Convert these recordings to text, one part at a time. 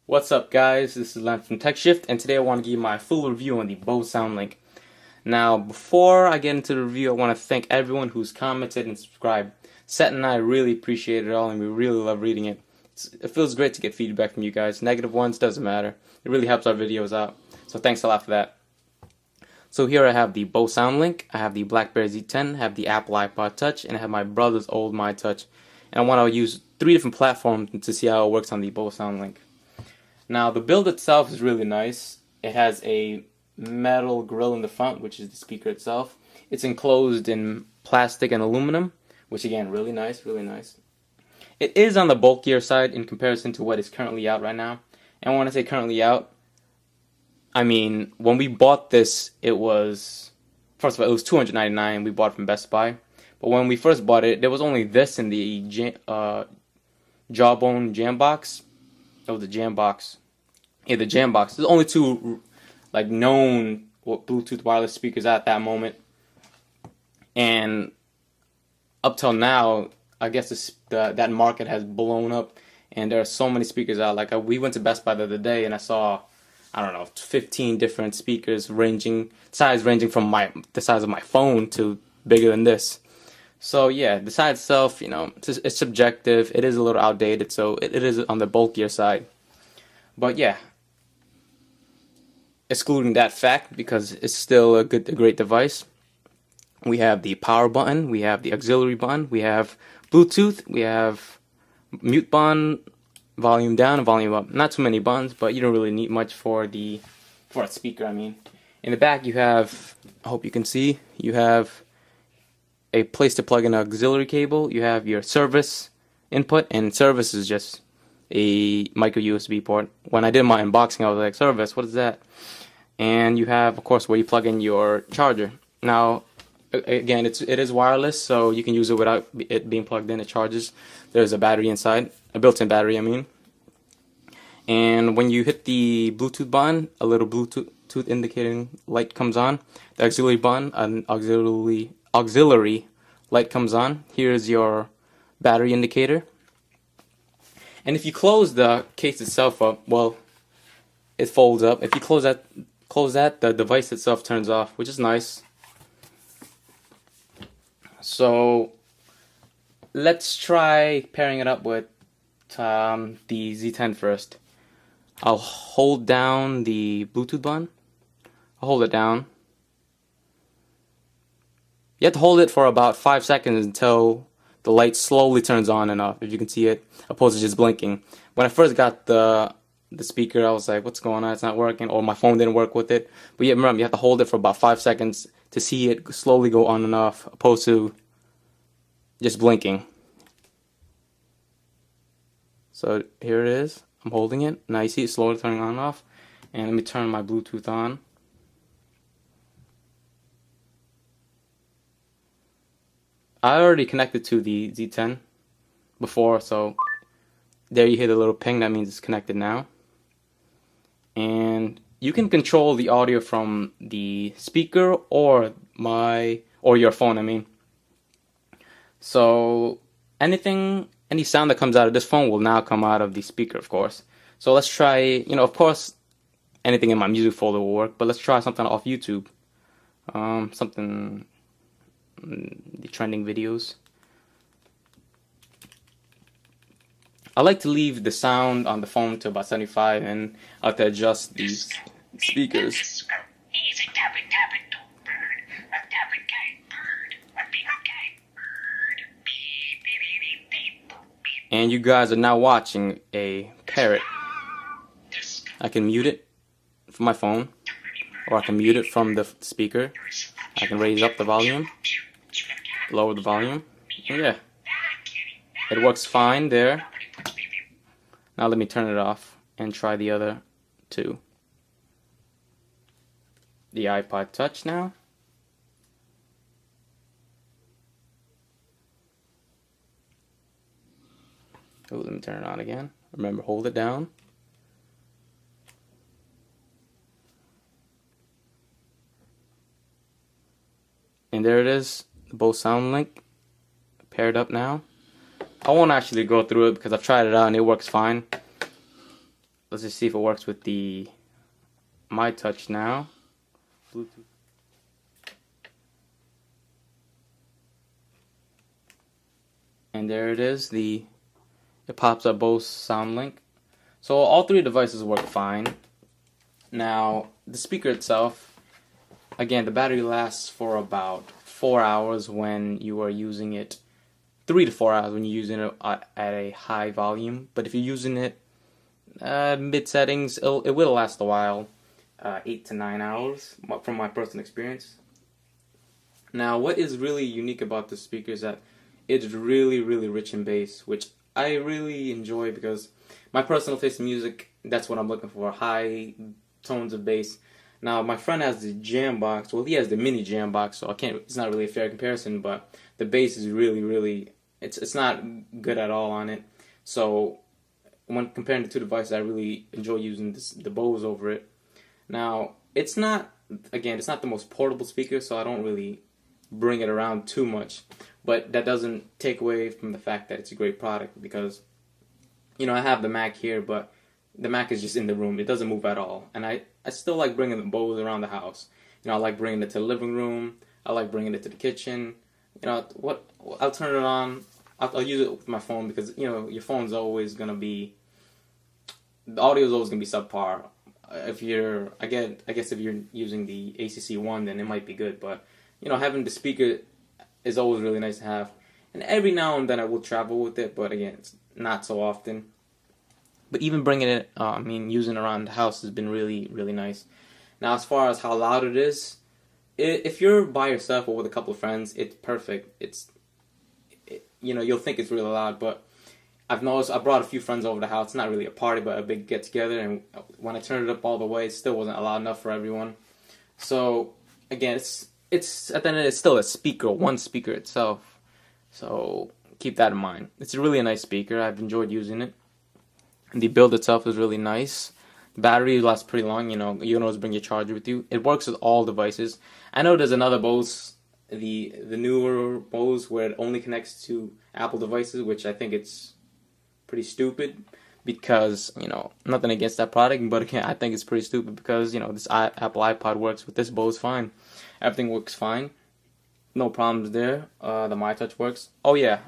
What's up, guys? This is Len from TechShift, and today I want to give you my full review on the Bose Soundlink. Now, before I get into the review, I want to thank everyone who's commented and subscribed. Seth and I really appreciate it all, and we really love reading it. It feels great to get feedback from you guys. Negative ones, doesn't matter. It really helps our videos out. So thanks a lot for that. So here I have the Bose Soundlink, I have the BlackBerry Z10, I have the Apple iPod Touch, and I have my brother's old My Touch. And I want to use 3 different platforms to see how it works on the Bose Soundlink. Now, the build itself is really nice. It has a metal grill in the front, which is the speaker itself. It's enclosed in plastic and aluminum, which again, really nice, really nice. It is on the bulkier side in comparison to what is currently out right now. And when I say currently out, I mean, when we bought this, it was, first of all, it was $299. We bought it from Best Buy. But when we first bought it, there was only this in the Jawbone Jam Box. That was the Jam Box. Yeah, the Jam Box. There's only two known Bluetooth wireless speakers at that moment, and up till now, I guess that market has blown up, and there are so many speakers out. Like we went to Best Buy the other day, and I saw, I don't know, 15 different speakers ranging from the size of my phone to bigger than this. So yeah, the size itself, it's subjective. It is a little outdated, so it is on the bulkier side. But yeah, excluding that fact, because it's still a great device, we have the power button, we have the auxiliary button, we have Bluetooth, we have mute button, volume down and volume up. Not too many buttons, but you don't really need much for a speaker. I mean, in the back you have, I hope you can see, you have a place to plug in an auxiliary cable. You have your service input, and service is just a micro USB port. When I did my unboxing, I was like, service, what is that? And you have, of course, where you plug in your charger. Now, again, it is wireless, so you can use it without it being plugged in. It charges. There's a battery inside, a built-in battery, I mean. And when you hit the Bluetooth button, a little Bluetooth indicating light comes on. The auxiliary button, an auxiliary light comes on. Here's your battery indicator. And if you close the case itself up, well, it folds up. If you close that, the device itself turns off, which is nice. So let's try pairing it up with the Z10 first. I'll hold down the Bluetooth button. I'll hold it down. You have to hold it for about 5 seconds until the light slowly turns on and off, if you can see it, opposed to just blinking. When I first got the speaker, I was like, what's going on? It's not working, or my phone didn't work with it. But yeah, remember, you have to hold it for about 5 seconds to see it slowly go on and off, opposed to just blinking. So here it is. I'm holding it. Now you see it slowly turning on and off. And let me turn my Bluetooth on. I already connected to the Z10 before, so there you hear the little ping. That means it's connected now. And you can control the audio from the speaker or your phone, I mean. So any sound that comes out of this phone will now come out of the speaker, of course. So let's try, of course, anything in my music folder will work, but let's try something off YouTube. The trending videos. I like to leave the sound on the phone to about 75, and I have to adjust the speakers. And you guys are now watching a parrot. I can mute it from my phone, or I can mute it from the speaker. I can raise up the volume, lower the volume. Yeah, it works fine there. Now let me turn it off and try the other two. The iPod Touch now. Oh, let me turn it on again. Remember, hold it down. And there it is, the Bose Soundlink paired up now. I won't actually go through it because I've tried it out and it works fine. let's just see if it works with the My Touch now. Bluetooth. And there it is. It pops up Bose Soundlink. So all three devices work fine. Now the speaker itself, again, the battery lasts for about 4 hours when you are using it. 3 to 4 hours when you're using it at a high volume. But if you're using it mid settings, it will last a while, 8 to 9 hours from my personal experience. Now, what is really unique about this speaker is that it's really, really rich in bass, which I really enjoy because my personal taste in music, that's what I'm looking for, high tones of bass. Now, my friend has the jam box. Well, he has the mini jam box, so it's not really a fair comparison, but the bass is really, really, it's not good at all on it. So when comparing the two devices, I really enjoy using the Bose over it. Now, it's not the most portable speaker, so I don't really bring it around too much. But that doesn't take away from the fact that it's a great product because, I have the Mac here, but the Mac is just in the room. It doesn't move at all. And I still like bringing the Bose around the house. I like bringing it to the living room. I like bringing it to the kitchen. I'll turn it on. I'll use it with my phone because, your phone's always going to be, the audio is always going to be subpar. I guess if you're using the ACC one, then it might be good. But, having the speaker is always really nice to have. And every now and then I will travel with it, but again, it's not so often. But even bringing it, using it around the house has been really, really nice. Now, as far as how loud it is, if you're by yourself or with a couple of friends, it's perfect. You'll think it's really loud, but I've noticed I brought a few friends over the house. It's not really a party, but a big get together. And when I turned it up all the way, it still wasn't loud enough for everyone. So again, it's at the end of it, it's still a speaker, one speaker itself. So keep that in mind. It's really a nice speaker. I've enjoyed using it. And the build itself is really nice. The battery lasts pretty long. You can always bring your charger with you. It works with all devices. I know there's another Bose, the newer Bose, where it only connects to Apple devices, which I think it's pretty stupid because, nothing against that product, but again, I think it's pretty stupid because, this Apple iPod works with this Bose fine. Everything works fine. No problems there. The My Touch works. Oh yeah.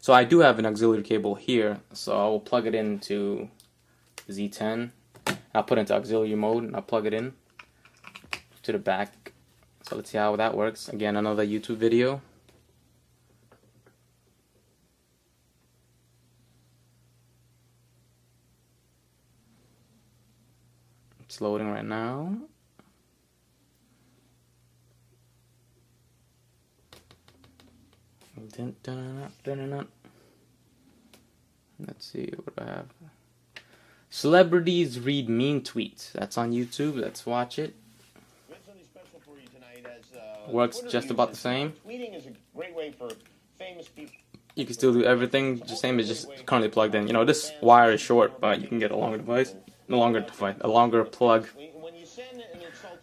So I do have an auxiliary cable here, so I will plug it into Z10. I'll put it into auxiliary mode and I'll plug it in to the back. So let's see how that works. Again, another YouTube video. It's loading right now. Let's see what I have. Celebrities read mean tweets. That's on YouTube. Let's watch it. Works just about the same. Tweeting is a great way for famous people. You can still do everything. The same as just currently plugged in. This wire is short, but you can get a longer longer plug.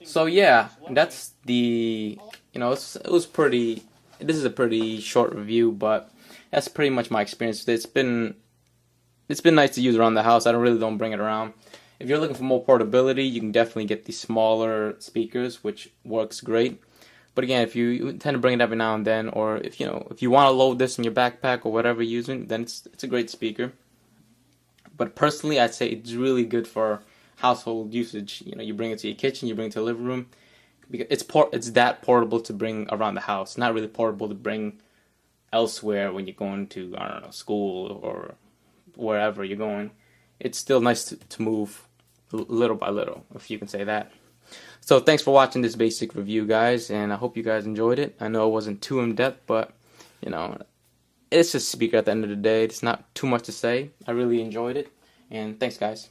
So yeah, that's the. It was pretty. This is a pretty short review, but that's pretty much my experience. It's been nice to use around the house. I don't bring it around. If you're looking for more portability, you can definitely get the smaller speakers, which works great. But again, if you intend to bring it every now and then, or if you want to load this in your backpack or whatever you're using, then it's a great speaker. But personally, I'd say it's really good for household usage. You bring it to your kitchen, you bring it to the living room. Because it's that portable to bring around the house. Not really portable to bring elsewhere when you're going to, school or wherever you're going. It's still nice to move little by little, if you can say that. So thanks for watching this basic review, guys, and I hope you guys enjoyed it. I know it wasn't too in-depth, but, it's just a speaker at the end of the day. It's not too much to say. I really enjoyed it, and thanks, guys.